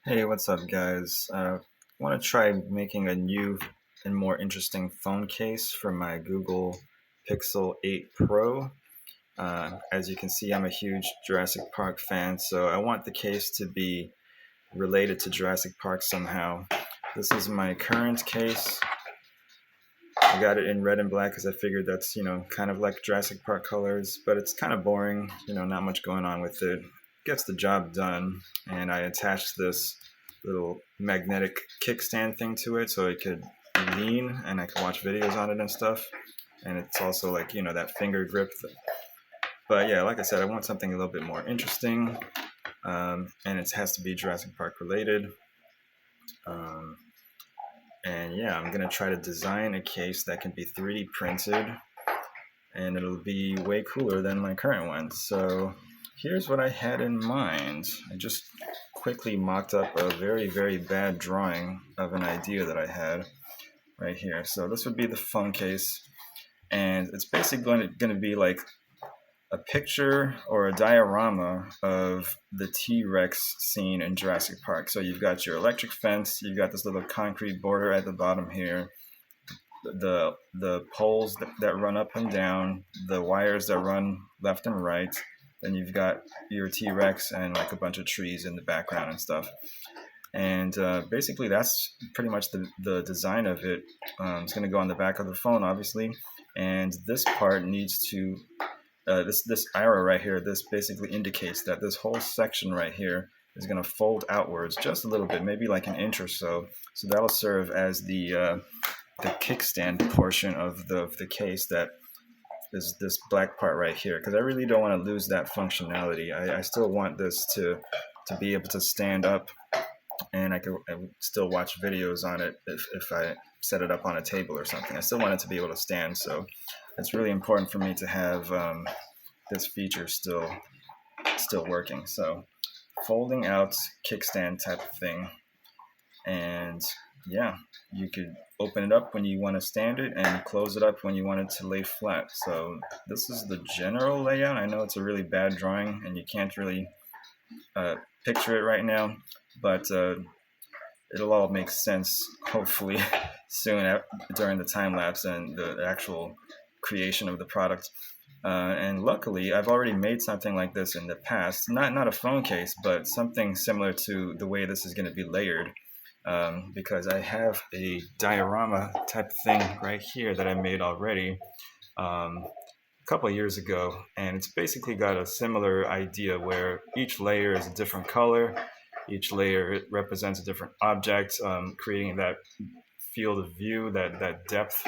Hey, what's up, guys? I want to try making a new and more interesting phone case for my Google Pixel 8 Pro. As you can see, I'm a huge Jurassic Park fan, so I want the case to be related to Jurassic Park somehow. This is my current case. I got it in red and black because I figured that's, kind of like Jurassic Park colors, but it's kind of boring, not much going on with it. Gets the job done, and I attached this little magnetic kickstand thing to it so it could lean and I could watch videos on it and stuff. And it's also like, that finger grip. But yeah, like I said, I want something a little bit more interesting, and it has to be Jurassic Park related. Um, and yeah, I'm gonna try to design a case that can be 3D printed, and it'll be way cooler than my current one. So here's what I had in mind. I just quickly mocked up a very, very bad drawing of an idea that I had right here. So this would be the phone case, and it's basically going to be like a picture or a diorama of the T-Rex scene in Jurassic Park. So you've got your electric fence, you've got this little concrete border at the bottom here, the poles that run up and down, the wires that run left and right. Then you've got your T-Rex and like a bunch of trees in the background and stuff. And basically, that's pretty much the design of it. It's going to go on the back of the phone, obviously, and this part needs to this arrow right here. This basically indicates that this whole section right here is going to fold outwards just a little bit, maybe like an inch or so. So that'll serve as the kickstand portion of the case that is this black part right here, because I really don't want to lose that functionality. I still want this to be able to stand up, and I would still watch videos on it if I set it up on a table or something. I still want it to be able to stand, so it's really important for me to have this feature still working. So folding out kickstand type of thing, and yeah, you could open it up when you want to stand it and close it up when you want it to lay flat. So this is the general layout. I know it's a really bad drawing and you can't really picture it right now, but it'll all make sense hopefully soon during the time lapse and the actual creation of the product. And luckily, I've already made something like this in the past. Not a phone case, but something similar to the way this is going to be layered. Because I have a diorama type thing right here that I made already a couple of years ago, and it's basically got a similar idea where each layer is a different color, each layer represents a different object, creating that field of view, that depth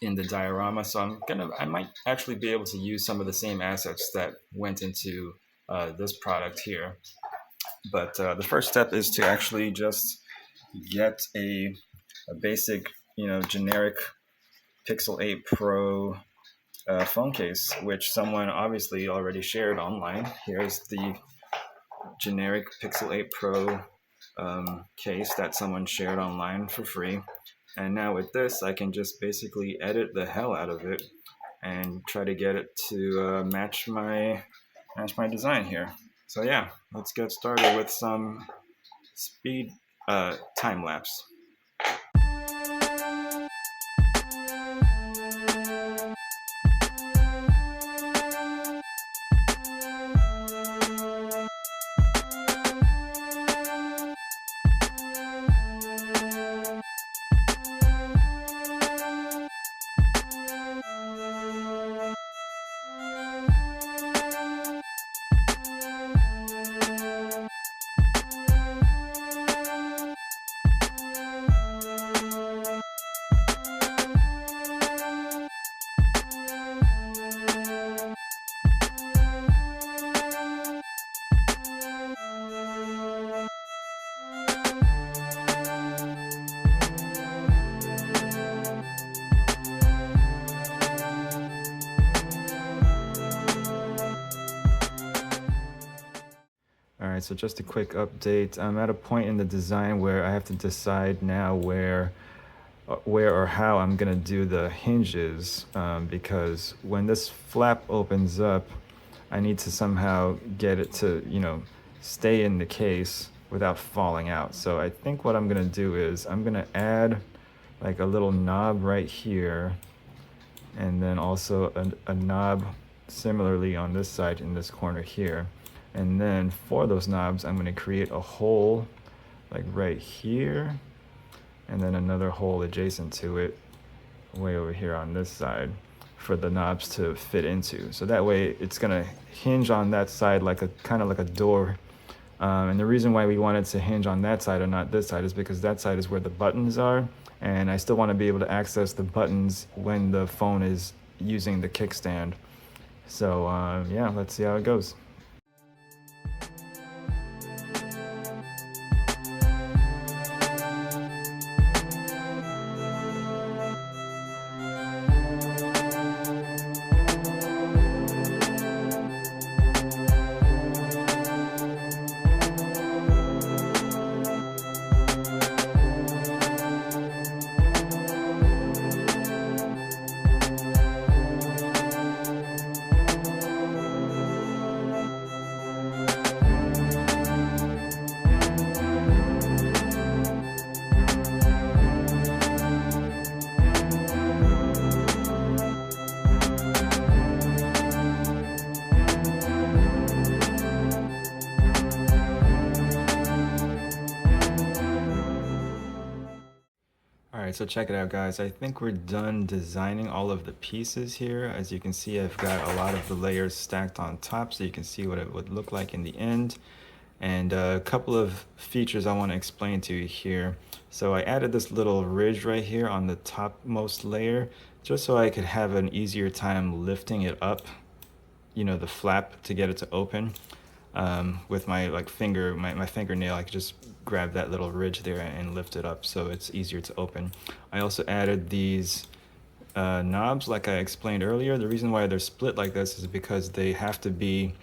in the diorama. So I might actually be able to use some of the same assets that went into this product here. But the first step is to actually just get a basic, generic Pixel 8 Pro phone case, which someone obviously already shared online. Here's the generic Pixel 8 Pro case that someone shared online for free. And now with this, I can just basically edit the hell out of it and try to get it to match my design here. So yeah, let's get started with some speed time lapse. All right, so just a quick update. I'm at a point in the design where I have to decide now where or how I'm gonna do the hinges, because when this flap opens up, I need to somehow get it to, stay in the case without falling out. So I think what I'm gonna do is I'm gonna add like a little knob right here, and then also a knob similarly on this side in this corner here. And then for those knobs, I'm gonna create a hole like right here, and then another hole adjacent to it way over here on this side for the knobs to fit into. So that way it's gonna hinge on that side like a kind of like a door. And the reason why we want it to hinge on that side and not this side is because that side is where the buttons are, and I still want to be able to access the buttons when the phone is using the kickstand. So yeah, let's see how it goes. Alright, so check it out, guys. I think we're done designing all of the pieces here. As you can see, I've got a lot of the layers stacked on top, so you can see what it would look like in the end. And a couple of features I want to explain to you here. So I added this little ridge right here on the topmost layer, just so I could have an easier time lifting it up, you know, the flap to get it to open. With my like my fingernail, I could just grab that little ridge there and lift it up so it's easier to open. I also added these knobs like I explained earlier. The reason why they're split like this is because they have to be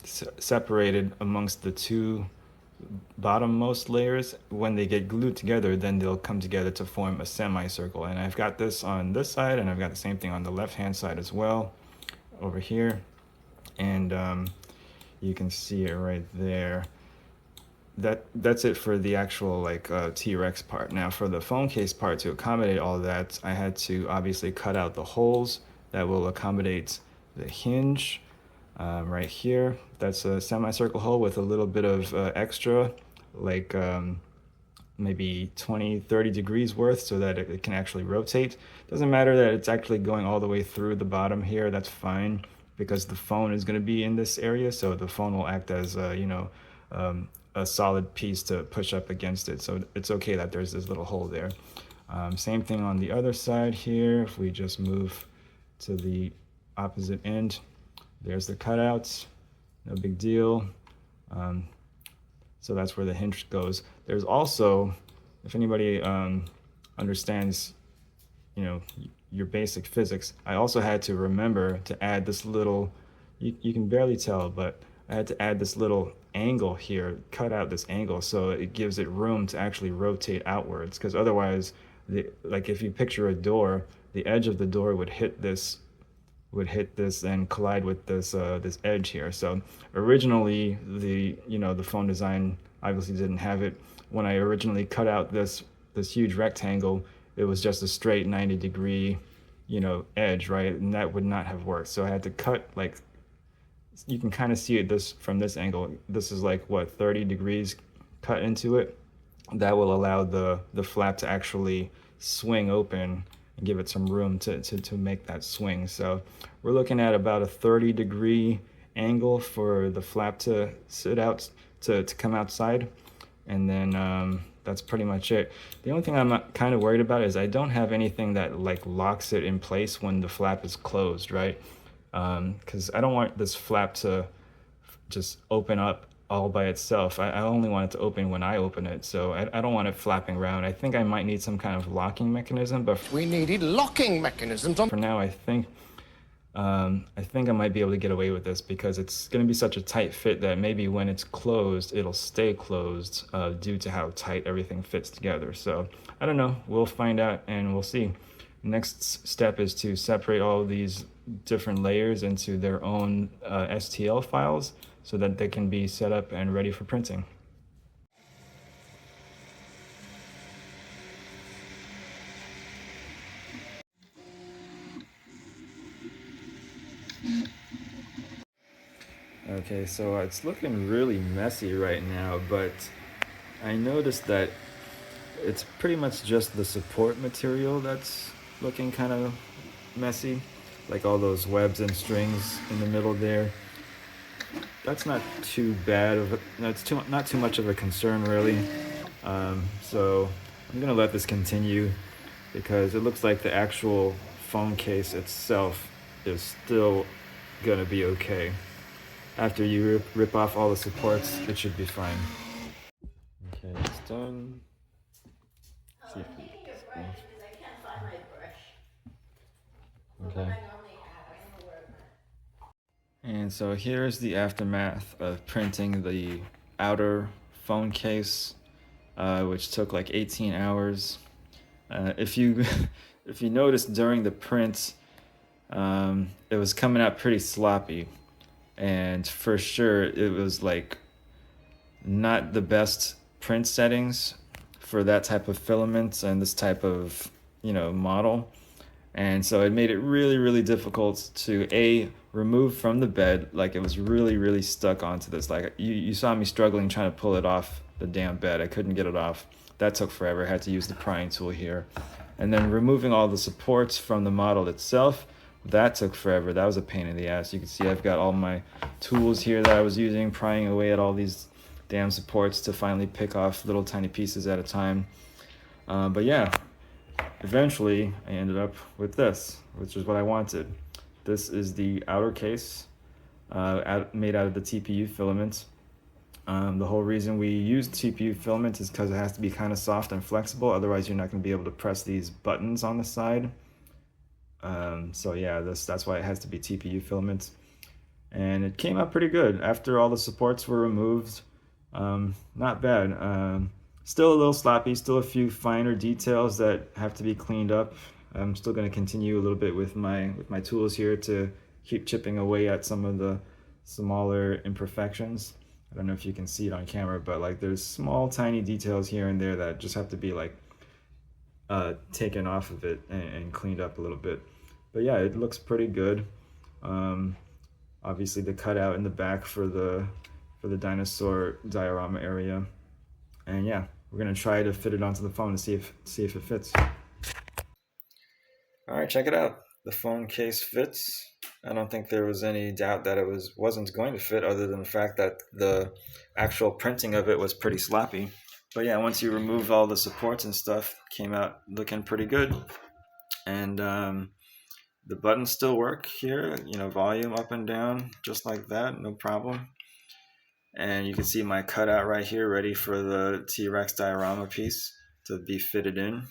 separated amongst the two bottommost layers. When they get glued together, then they'll come together to form a semicircle. And I've got this on this side, and I've got the same thing on the left hand side as well over here. And you can see it right there. That's it for the actual like T-Rex part. Now for the phone case part, to accommodate all that, I had to obviously cut out the holes that will accommodate the hinge right here. That's a semicircle hole with a little bit of extra, like maybe 20-30 degrees worth, so that it can actually rotate. Doesn't matter that it's actually going all the way through the bottom here, that's fine, because the phone is going to be in this area, so the phone will act as you know, a solid piece to push up against it. So it's okay that there's this little hole there. Same thing on the other side here. If we just move to the opposite end, there's the cutouts, no big deal. So that's where the hinge goes. There's also, if anybody understands, you know, your basic physics, I also had to remember to add this little, you can barely tell, but I had to add this little angle here, cut out this angle so it gives it room to actually rotate outwards, because otherwise, like if you picture a door, the edge of the door would hit this and collide with this this edge here. So originally the phone design obviously didn't have it. When I originally cut out this huge rectangle, it was just a straight 90-degree, you know, edge, right? And that would not have worked. So I had to cut, like, you can kind of see it from this angle. This is like what, 30 degrees cut into it. That will allow the flap to actually swing open and give it some room to make that swing. So we're looking at about a 30-degree angle for the flap to sit out, to come outside. And then that's pretty much it. The only thing I'm kind of worried about is I don't have anything that like locks it in place when the flap is closed, right? Because I don't want this flap to just open up all by itself. I only want it to open when I open it, so I don't want it flapping around. I think I might need some kind of locking mechanism, but we needed locking mechanisms. For now, I think I might be able to get away with this, because it's going to be such a tight fit that maybe when it's closed, it'll stay closed due to how tight everything fits together. So I don't know. We'll find out and we'll see. Next step is to separate all of these different layers into their own STL files so that they can be set up and ready for printing. Okay, so it's looking really messy right now, but I noticed that it's pretty much just the support material that's looking kind of messy, like all those webs and strings in the middle there. That's not too bad of a, that's not too much of a concern really. So I'm gonna let this continue because it looks like the actual phone case itself is still gonna be okay. After you rip off all the supports, it should be fine. Okay, it's done. See if we Taking your brush because I can't find my brush. Okay. I normally have. I don't know where it went. And so here's the aftermath of printing the outer phone case, which took like 18 hours. If you if you noticed during the print, it was coming out pretty sloppy, and for sure it was like not the best print settings for that type of filament and this type of model. And so it made it really, really difficult to remove from the bed. Like it was really, really stuck onto this. Like you saw me struggling trying to pull it off the damn bed. I couldn't get it off. That took forever. I had to use the prying tool here. And then removing all the supports from the model itself, that took forever. That was a pain in the ass. You can see I've got all my tools here that I was using, prying away at all these damn supports to finally pick off little tiny pieces at a time. But yeah, eventually I ended up with this, which is what I wanted. This is the outer case made out of the TPU filament. The whole reason we use TPU filament is because it has to be kind of soft and flexible, otherwise you're not going to be able to press these buttons on the side. So yeah, that's why it has to be TPU filament. And it came out pretty good after all the supports were removed. Not bad. Still a little sloppy, still a few finer details that have to be cleaned up. I'm still going to continue a little bit with my tools here to keep chipping away at some of the smaller imperfections. I don't know if you can see it on camera, but like there's small tiny details here and there that just have to be like taken off of it and cleaned up a little bit. But yeah, it looks pretty good. Obviously the cutout in the back for the dinosaur diorama area. And yeah, we're gonna try to fit it onto the phone to see if it fits. All right, check it out. The phone case fits. I don't think there was any doubt that it wasn't going to fit, other than the fact that the actual printing of it was pretty sloppy. But yeah, once you remove all the supports and stuff, came out looking pretty good. And the buttons still work here, volume up and down, just like that, no problem. And you can see my cutout right here, ready for the T-Rex diorama piece to be fitted in.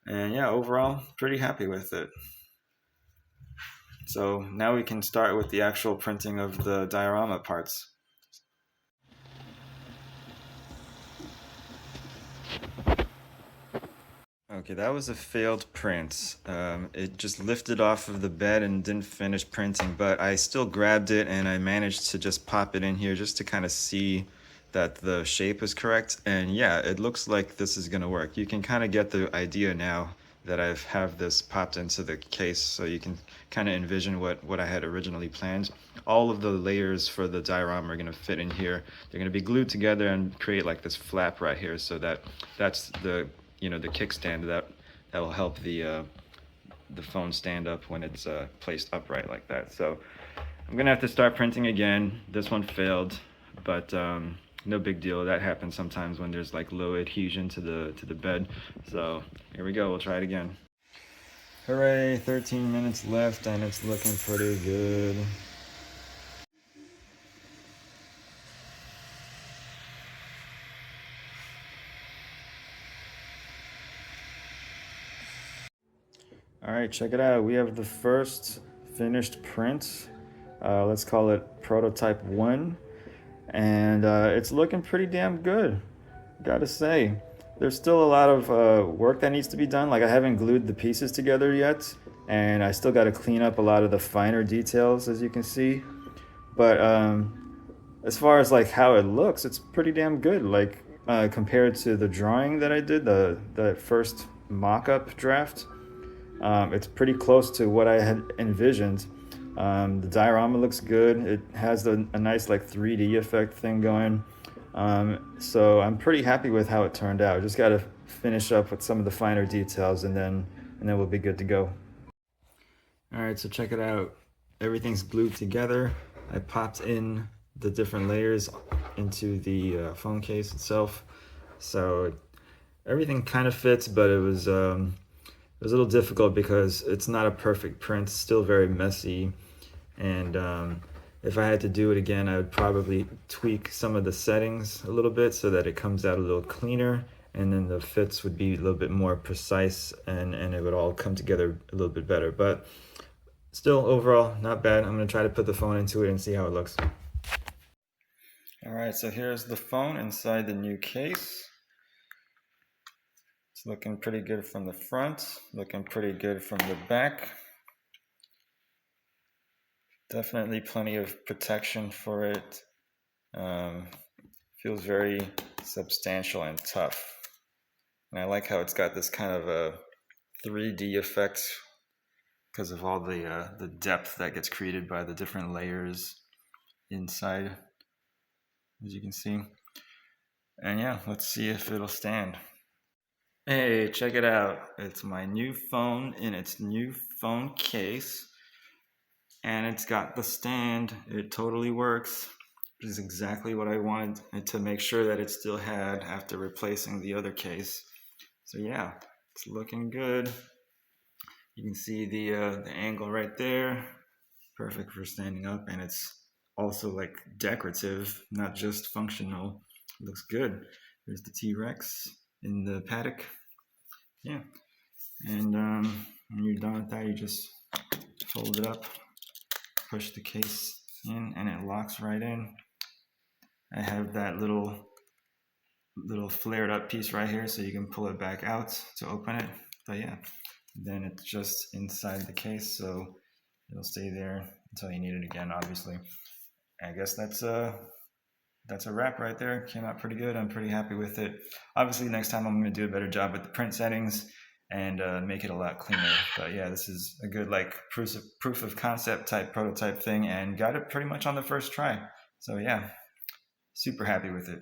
And yeah, overall, pretty happy with it. So now we can start with the actual printing of the diorama parts. Okay, that was a failed print. It just lifted off of the bed and didn't finish printing, but I still grabbed it and I managed to just pop it in here just to kind of see that the shape is correct. And yeah, it looks like this is gonna work. You can kind of get the idea now that I have this popped into the case, so you can kind of envision what I had originally planned. All of the layers for the diorama are gonna fit in here. They're gonna be glued together and create like this flap right here, so that's the the kickstand that will help the phone stand up when it's placed upright like that. So I'm gonna have to start printing again. This one failed, but no big deal. That happens sometimes when there's like low adhesion to the bed. So here we go. We'll try it again. Hooray! 13 minutes left, and it's looking pretty good. All right, check it out. We have the first finished print. Let's call it prototype 1. And it's looking pretty damn good, gotta say. There's still a lot of work that needs to be done. Like I haven't glued the pieces together yet, and I still got to clean up a lot of the finer details, as you can see. But as far as like how it looks, it's pretty damn good. Like compared to the drawing that I did, the first mock-up draft, it's pretty close to what I had envisioned. The diorama looks good. It has a nice like 3D effect thing going. So I'm pretty happy with how it turned out. Just got to finish up with some of the finer details, and then we'll be good to go. All right, so check it out. Everything's glued together. I popped in the different layers into the phone case itself, so everything kind of fits, but it was a little difficult because it's not a perfect print. It's still very messy, and if I had to do it again, I would probably tweak some of the settings a little bit so that it comes out a little cleaner, and then the fits would be a little bit more precise, and it would all come together a little bit better. But still, overall, not bad. I'm going to try to put the phone into it and see how it looks. All right, so here's the phone inside the new case. It's looking pretty good from the front, looking pretty good from the back. Definitely plenty of protection for it. Feels very substantial and tough. And I like how it's got this kind of a 3D effect because of all the depth that gets created by the different layers inside, as you can see. And yeah, let's see if it'll stand. Hey, check it out. It's my new phone in its new phone case. And it's got the stand. It totally works, which is exactly what I wanted to make sure that it still had after replacing the other case. So yeah, it's looking good. You can see the angle right there. Perfect for standing up, and it's also like decorative, not just functional. It looks good. There's the T-Rex in the paddock. Yeah, and when you're done with that, you just fold it up, push the case in, and it locks right in. I have that little flared up piece right here, so you can pull it back out to open it. But yeah, then it's just inside the case, so it'll stay there until you need it again, obviously. I guess that's a wrap right there. Came out pretty good. I'm pretty happy with it. Obviously, next time I'm going to do a better job with the print settings and make it a lot cleaner. But yeah, this is a good like proof of concept type prototype thing, and got it pretty much on the first try. So yeah, super happy with it.